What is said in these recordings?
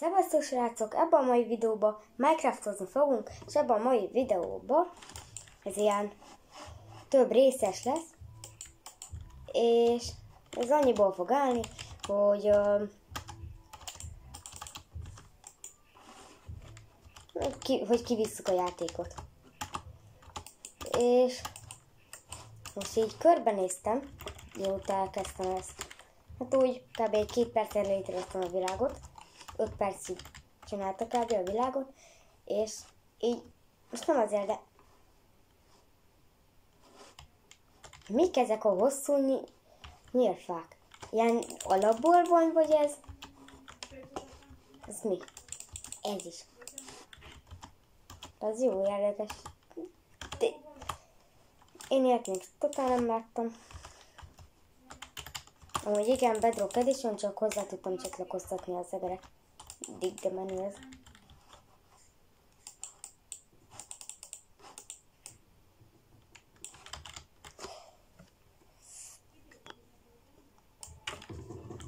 Szevasztok srácok! Ebben a mai videóban Minecraftozni fogunk, és ebben a mai videóban ez ilyen több részes lesz, és ez annyiból fog állni, hogy kivisszük a játékot. És most így körbenéztem, mióta elkezdtem ezt. Hát úgy kb. 2 perccel létrehoztam a világot. 5 percig csináltak kb. A világot, és így most nem azért, de mik ezek a hosszú nyílfák? Ilyen alapból van, vagy ez? Ez mi? Ez is. Ez jó érdekes. De én ilyet még totál nem láttam. Amúgy igen, Bedrock Edition, csak hozzá tudtam csatlakoztatni az egere. De menő ez.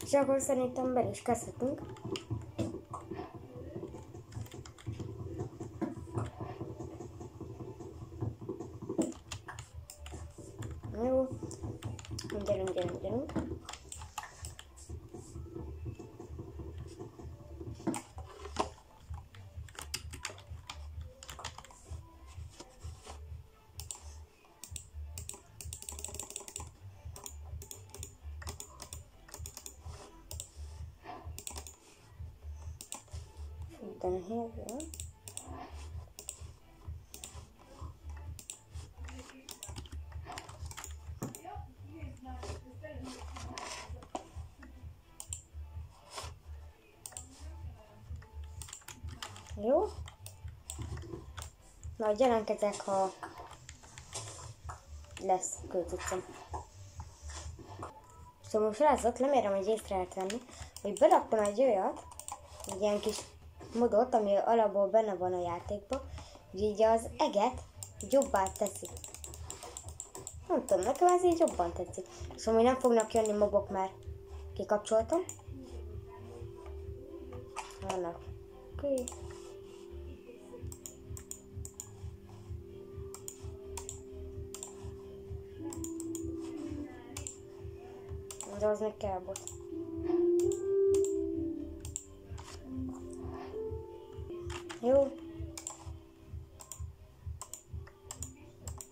És akkor szerintem bele is kezdhetünk. Jó. Gyerünk. Jó. Na, jelentkezek, ha lesz költözöm. Szóval most srácok, remélem, hogy észre lehet venni, hogy beraktam egy olyat, egy ilyen kis modot, ami alapból benne van a játékban, hogy így az eget jobbá teszi. Nem tudom, nekem ez így jobban tetszik. Szóval nem fognak jönni mobok, mert kikapcsoltam. Vannak. Okay. De az még kell bot. Jó.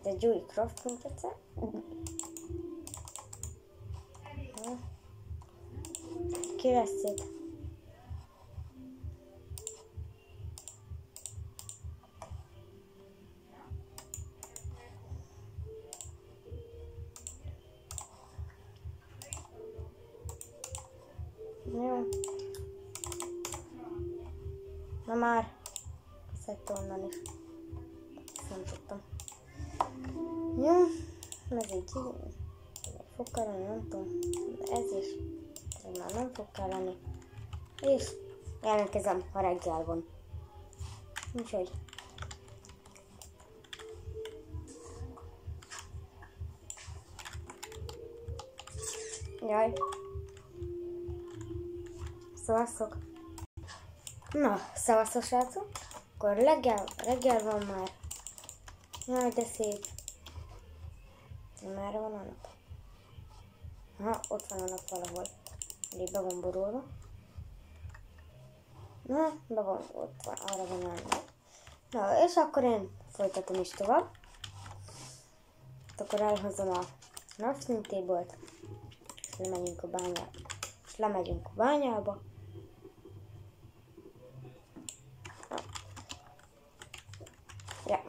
De egy új crafting egyszer. Ki lesz itt? Jó. Na már. Szedte onnan is. Nem tudtam. Jó. Ez így fog kelleni, nem tudom. De ez is. Ez már nem fog kelleni. És jelentkezem, ha reggel van. Úgyhogy. Jaj. Szevasztok! Na, szevasztok srácok! Akkor reggel van már. Jaj, de szép. Merre van a nap? Aha, ott van a nap valahol. Elég be van borulva. Na, be van, ott van, arra van a nap. Na, és akkor én folytatom is tovább. Akkor elhozom a crafting table-t, és lemegyünk a bányába. És lemegyünk a bányába. Ja.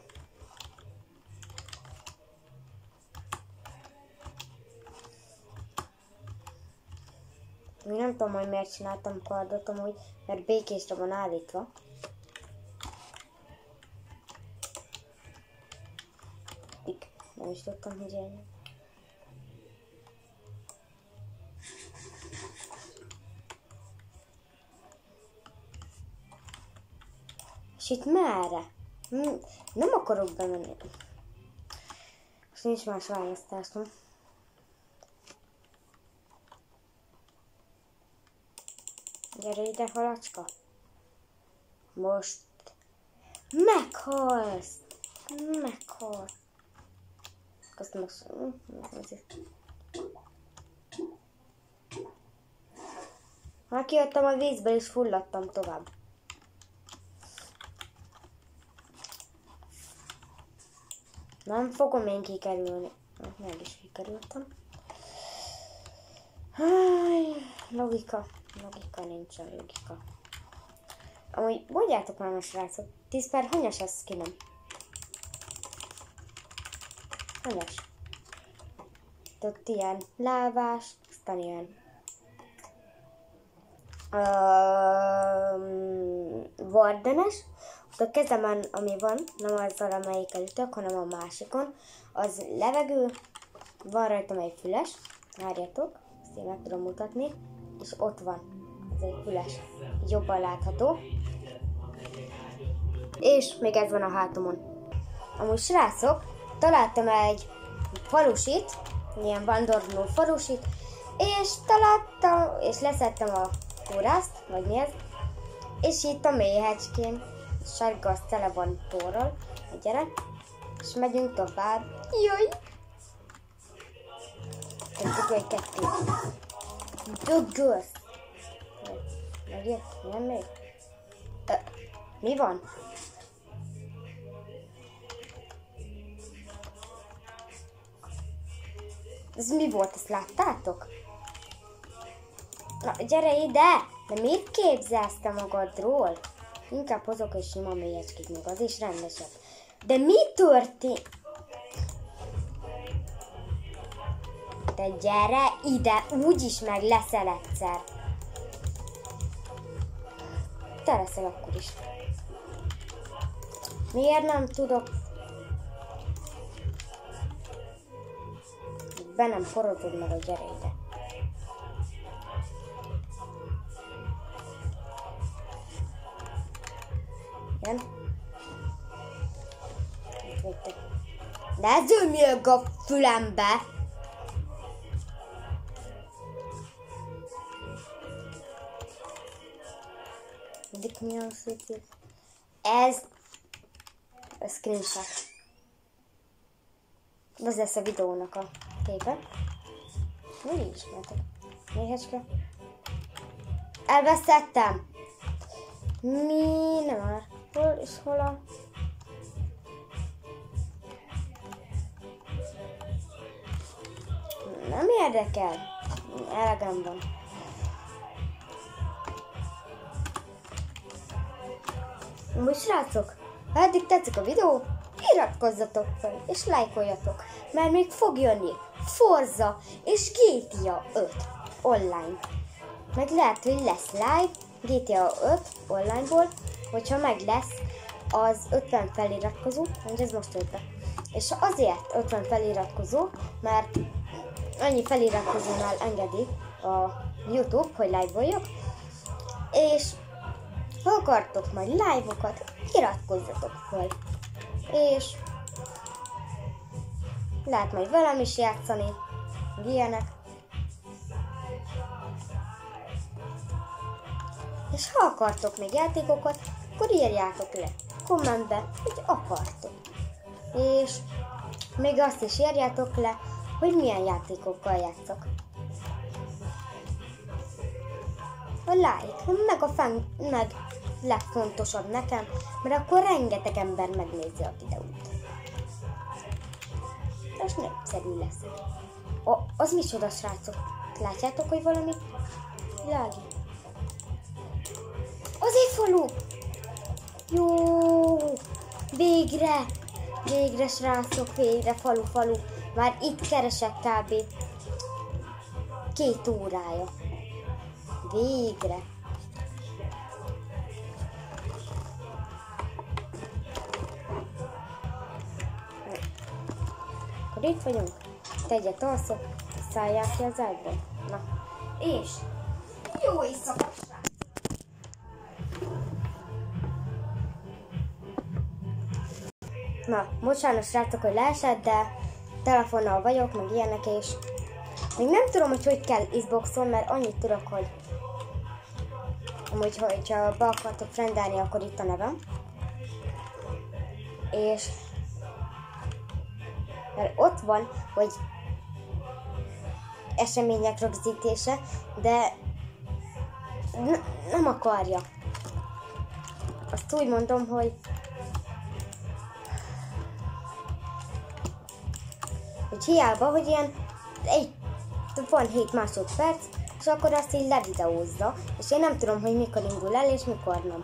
Még nem tudom, hogy miért csináltam kardot, amúgy, mert békésre van állítva. Nem is tudtam, hogy ennyi. És itt merre? Nem akarok bemenni. Most nincs más választásom. Gyere ide, halacska. Most meghalsz. Meghalsz. Azt most... Már kijöttem a vízből és fulladtam tovább. Nem fogom én kikerülni. Meg is kikerültem. Logika nincsen logika. Amúgy mondjátok már, srácok, 10 per hanyas ez ki nem? Hanyas. Ott ilyen lávás, aztán ilyen vardenes. Ott a kezemen, ami van, nem azzal, amelyikkel ütök, hanem a másikon, az levegő, van rajtam egy füles, várjatok, ezt én meg tudom mutatni, és ott van, ez egy füles, jobban látható. És még ez van a hátamon. Amúgy srácok, találtam egy falusit, ilyen vándorló falusit, és találtam, és leszettem a kórászt, vagy mi ez, és itt a méhecskén, sárga az tele van porral, gyere, és megyünk tovább. Jaj! Tettük egy kettőt. Döggös! Megjött? Nem még? Mi van? Ez mi volt? Ezt láttátok? Na, gyere ide! De mit képzelsz te magadról? Inkább hozok egy sima mélyecskét, meg az is rendesebb. De mi történt? Te gyere ide, úgyis meg leszel egyszer. Te leszel akkor is. Miért nem tudok? Be nem forrotod meg a gyere ide. Igen? Ne zömjögg a fülembe! Eddig milyen szép. Ez screenshot. Ez lesz a videónak a képe. Úgy ismertek. Méhecske. Elvesztettem! Mi? Nem már. Hol és hol a... Nem érdekel. Elegem van. Most srácok, ha eddig tetszik a videó, iratkozzatok fel és lájkoljatok, mert még fog jönni Forza és GTA 5 online. Meg lehet, hogy lesz live GTA 5 onlineból, hogyha meg lesz az 50 feliratkozó, hogy ez most 50. És azért 50 feliratkozó, mert annyi feliratkozónál engedi a YouTube, hogy live-oljak, és ha akartok majd live-okat, iratkozzatok fel. És lehet majd velem is játszani, ilyenek. És ha akartok még játékokat, akkor írjátok le kommentbe, hogy akartok. És még azt is írjátok le, hogy milyen játékokkal játszok. A like, meg legfontosabb nekem, mert akkor rengeteg ember megnézi a videót. És népszerű lesz. Az micsoda, srácok? Látjátok, hogy valami világi? Az egy falu! Jó! Végre! Végre, srácok, végre falu. Már itt keresek kb. 2 órája. Végre! Akkor itt vagyunk. Tegyet alszok, szállják ki az ágyból. Na, és jó éjszakát! Na, bocsánat, srácok, hogy leesett, de telefonnal vagyok, meg ilyenek, és még nem tudom, hogy kell Xboxon, mert annyit tudok, hogy Amúgy, hogyha be akartok rendelni, akkor itt a nevem. És mert ott van, hogy események rögzítése, de nem akarja. Azt úgy mondom, hogy hiába, hogy ilyen van 7 másodperc, és akkor azt így levideózza, és én nem tudom, hogy mikor indul el, és mikor nem.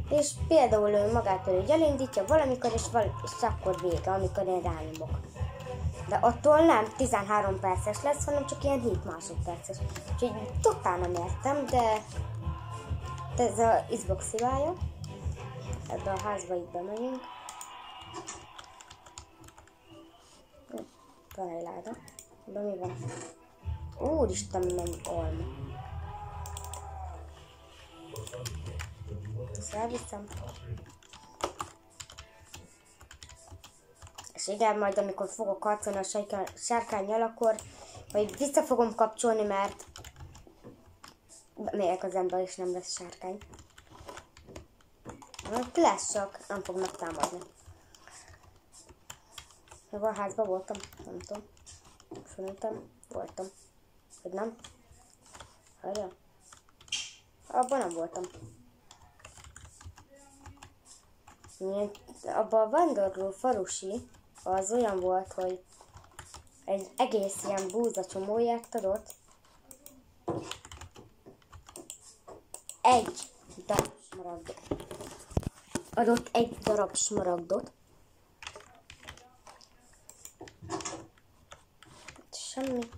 És például ő magától így elindítja valamikor, és akkor vége, amikor én rányomok. De attól nem 13 perces lesz, hanem csak ilyen 7 másodperces. Úgyhogy totál nem értem, de ez a Xbox hibája. Ebbe a házba így bemegyünk. Van egy láda. De mi van? Úristen, mennyi alma. Ezt elviszem. És igen, majd amikor fogok harcolni a sárkánnyal, akkor majd vissza fogom kapcsolni, mert melyek az ember is nem lesz sárkány. Lesz csak, nem fognak támadni. Meg a házban voltam, nem tudom. Szerintem voltam. Vagy nem? Hallja? Abban nem voltam. Abban a vándorló falusi az olyan volt, hogy egy egész ilyen búza csomóját adott. Egy darab smaragdot. Adott egy darab smaragdot. Semmi.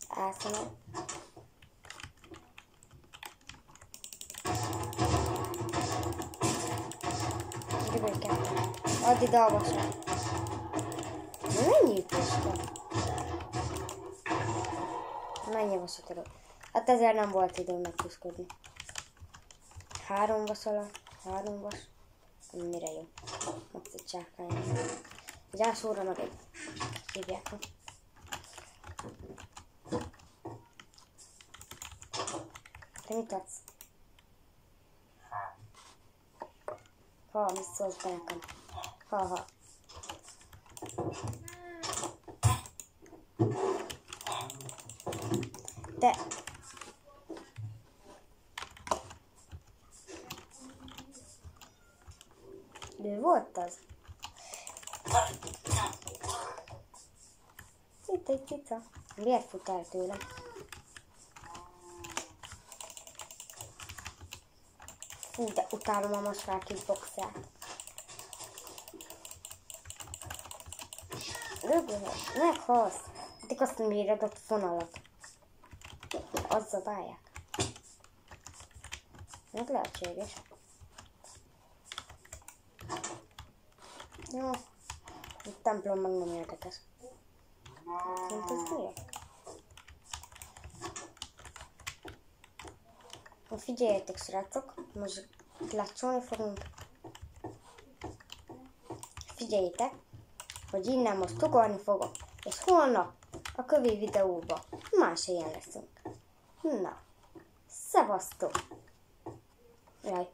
Elszalad. Add ide a vasat. Mennyi ütöstem? Mennyi vasat adok? Hát ezért nem volt időm megküzdködni. 3 vas alatt, 3 vas. Mire jó? Ott egy csákány. Gyászóra meg egy. Hívják. Te mit adsz? Ha, mit szólsz be nekem? Ha. De... Mi volt az? Itt egy cica. Miért fut el tőlem? Fú, de utálom a masvár kickboxát. Meghalsz! Addig azt méred a fonalat. Az zabálják. Meg lehetséges. Jó. A templom meg nem érdekes. Mint az miért? Figyeljetek, srácok, most klatsolni fogunk. Figyeljétek, hogy innen most ugorni fogok, és holnap a kövi videóban más helyen leszünk. Na, szevasztok! Jaj.